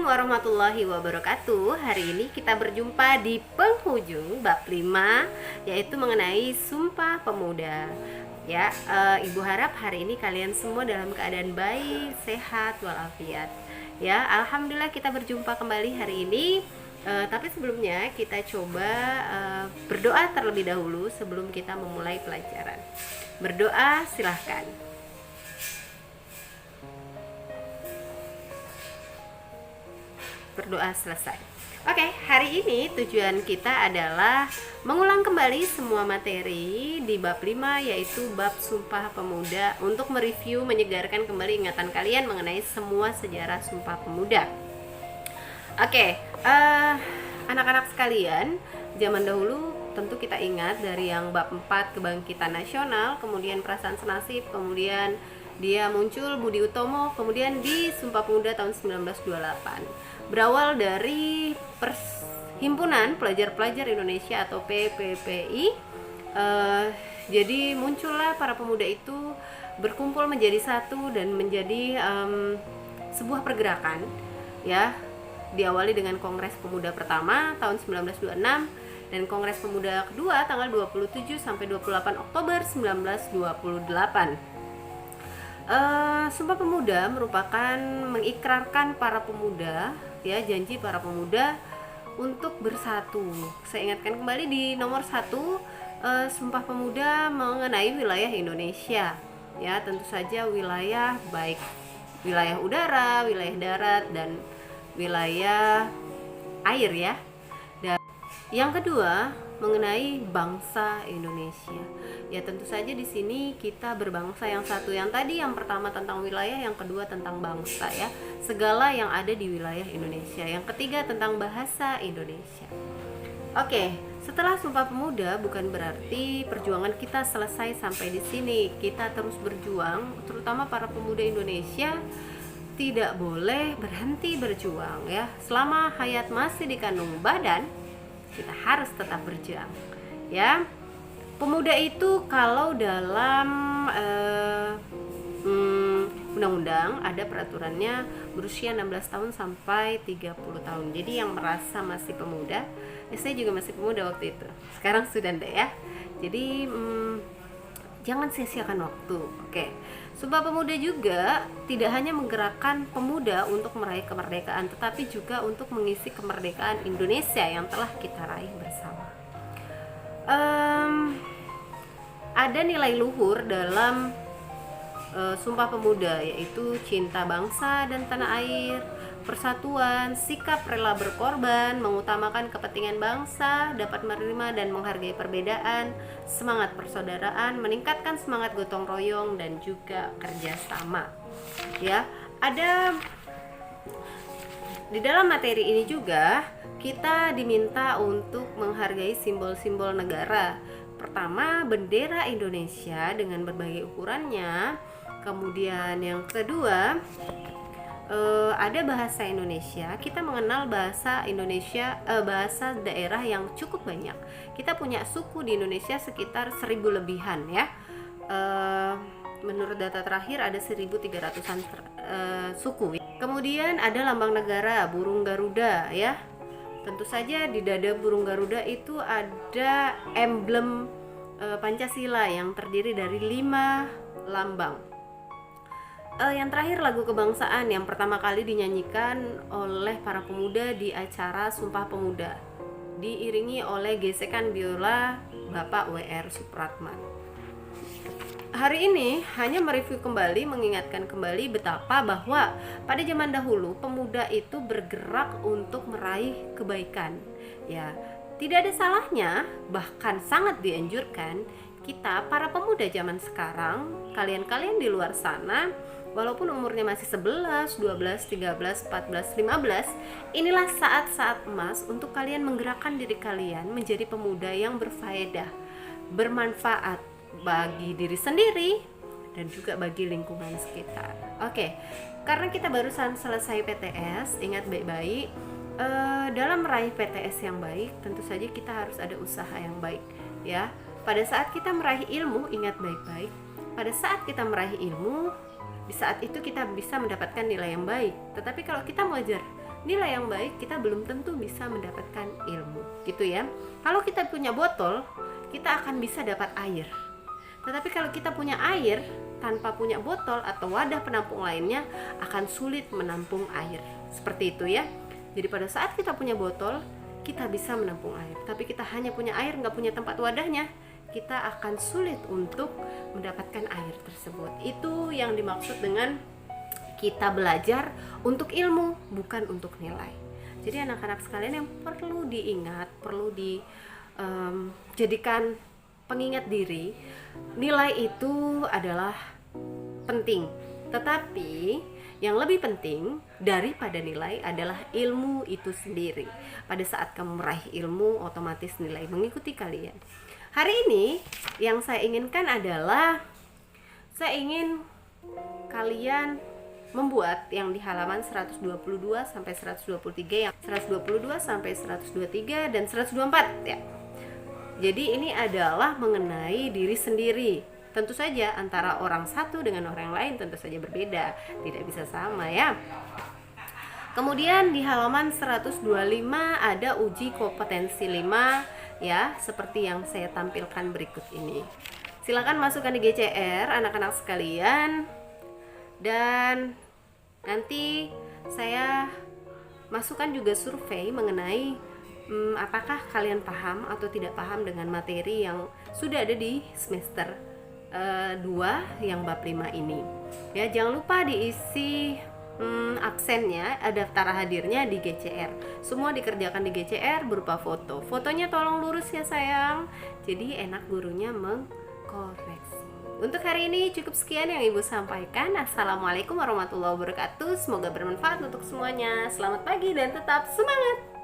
warahmatullahi wabarakatuh. Hari ini kita berjumpa di penghujung bab 5, yaitu mengenai Sumpah Pemuda. Ya, Ibu harap hari ini kalian semua dalam keadaan baik, sehat, walafiat. Ya, alhamdulillah kita berjumpa kembali hari ini. Tapi sebelumnya kita coba berdoa terlebih dahulu sebelum kita memulai pelajaran. Berdoa silahkan. Berdoa selesai. Oke, hari ini tujuan kita adalah mengulang kembali semua materi di bab 5, yaitu bab Sumpah Pemuda, untuk mereview, menyegarkan kembali ingatan kalian mengenai semua sejarah Sumpah Pemuda. Oke, anak-anak sekalian, zaman dahulu tentu kita ingat dari yang bab 4 Kebangkitan Nasional, kemudian Perasaan Senasib, kemudian dia muncul Budi Utomo, kemudian di Sumpah Pemuda tahun 1928. Berawal dari Perhimpunan Pelajar-Pelajar Indonesia atau PPPI. Jadi muncullah para pemuda itu berkumpul menjadi satu dan menjadi sebuah pergerakan, ya. Diawali dengan Kongres Pemuda pertama tahun 1926 dan Kongres Pemuda kedua tanggal 27 sampai 28 Oktober 1928. Sumpah Pemuda merupakan mengikrarkan para pemuda, ya, janji para pemuda untuk bersatu. Saya ingatkan kembali di nomor 1, Sumpah Pemuda mengenai wilayah Indonesia, ya, tentu saja wilayah, baik wilayah udara, wilayah darat, dan wilayah air, ya. Dan yang kedua mengenai bangsa Indonesia. Ya, tentu saja di sini kita berbangsa, yang satu yang tadi, yang pertama tentang wilayah, yang kedua tentang bangsa, ya. Segala yang ada di wilayah Indonesia. Yang ketiga tentang bahasa Indonesia. Oke, setelah Sumpah Pemuda bukan berarti perjuangan kita selesai sampai di sini. Kita terus berjuang, terutama para pemuda Indonesia tidak boleh berhenti berjuang, ya. Selama hayat masih dikandung badan, kita harus tetap berjuang, ya. Pemuda itu kalau dalam undang-undang ada peraturannya berusia 16 tahun sampai 30 tahun. Jadi yang merasa masih pemuda, ya, saya juga masih pemuda waktu itu. Sekarang sudah enggak, ya. Jadi jangan sia-siakan waktu. Oke. Sumpah Pemuda juga tidak hanya menggerakkan pemuda untuk meraih kemerdekaan, tetapi juga untuk mengisi kemerdekaan Indonesia yang telah kita raih bersama. Ada nilai luhur dalam Sumpah Pemuda, yaitu cinta bangsa dan tanah air, persatuan, sikap rela berkorban, mengutamakan kepentingan bangsa, dapat menerima dan menghargai perbedaan, semangat persaudaraan, meningkatkan semangat gotong royong, dan juga kerjasama. Ya, ada di dalam materi ini juga kita diminta untuk menghargai simbol-simbol negara. Pertama, bendera Indonesia dengan berbagai ukurannya. Kemudian yang kedua, ada bahasa Indonesia. Kita mengenal bahasa Indonesia, bahasa daerah yang cukup banyak. Kita punya suku di Indonesia sekitar 1000 lebihan, ya. Menurut data terakhir ada 1300-an suku. Kemudian ada lambang negara, burung Garuda, ya. Tentu saja di dada burung Garuda itu ada emblem Pancasila yang terdiri dari 5 lambang. Yang terakhir lagu kebangsaan yang pertama kali dinyanyikan oleh para pemuda di acara Sumpah Pemuda, diiringi oleh gesekan biola Bapak W.R. Supratman. Hari ini hanya mereview kembali, mengingatkan kembali betapa bahwa pada zaman dahulu pemuda itu bergerak untuk meraih kebaikan. Ya, tidak ada salahnya, bahkan sangat dianjurkan kita para pemuda zaman sekarang, kalian-kalian di luar sana, walaupun umurnya masih 11, 12, 13, 14, 15, inilah saat-saat emas untuk kalian menggerakkan diri kalian menjadi pemuda yang berfaedah, bermanfaat bagi diri sendiri dan juga bagi lingkungan sekitar. Oke, karena kita barusan selesai PTS, ingat baik-baik, dalam meraih PTS yang baik, tentu saja kita harus ada usaha yang baik, ya. Pada saat kita meraih ilmu, ingat baik-baik, pada saat kita meraih ilmu, di saat itu kita bisa mendapatkan nilai yang baik. Tetapi kalau kita nilai yang baik, kita belum tentu bisa mendapatkan ilmu, gitu ya. Kalau kita punya botol, kita akan bisa dapat air. Tetapi kalau kita punya air tanpa punya botol atau wadah penampung lainnya, akan sulit menampung air. Seperti itu ya. Jadi pada saat kita punya botol, kita bisa menampung air. Tapi kita hanya punya air, nggak punya tempat wadahnya, kita akan sulit untuk mendapatkan air tersebut. Itu yang dimaksud dengan kita belajar untuk ilmu, bukan untuk nilai. Jadi anak-anak sekalian yang perlu diingat, perlu dijadikan pengingat diri, nilai itu adalah penting. Tetapi yang lebih penting daripada nilai adalah ilmu itu sendiri. Pada saat kamu meraih ilmu, otomatis nilai mengikuti kalian. Hari ini yang saya inginkan adalah, saya ingin kalian membuat yang di halaman 122 sampai 123, yang 122 sampai 123 dan 124 ya. Jadi ini adalah mengenai diri sendiri. Tentu saja antara orang satu dengan orang lain tentu saja berbeda, tidak bisa sama ya. Kemudian di halaman 125 ada uji kompetensi 5 ya, seperti yang saya tampilkan berikut ini. Silakan masukkan di GCR anak-anak sekalian, dan nanti saya masukkan juga survei mengenai apakah kalian paham atau tidak paham dengan materi yang sudah ada di semester 2 yang bab 5 ini ya. Jangan lupa diisi absennya, daftar hadirnya di GCR. Semua dikerjakan di GCR berupa foto. Fotonya tolong lurus ya sayang, jadi enak gurunya mengkoreksi. Untuk hari ini cukup sekian yang Ibu sampaikan. Assalamualaikum warahmatullahi wabarakatuh. Semoga bermanfaat untuk semuanya. Selamat pagi dan tetap semangat.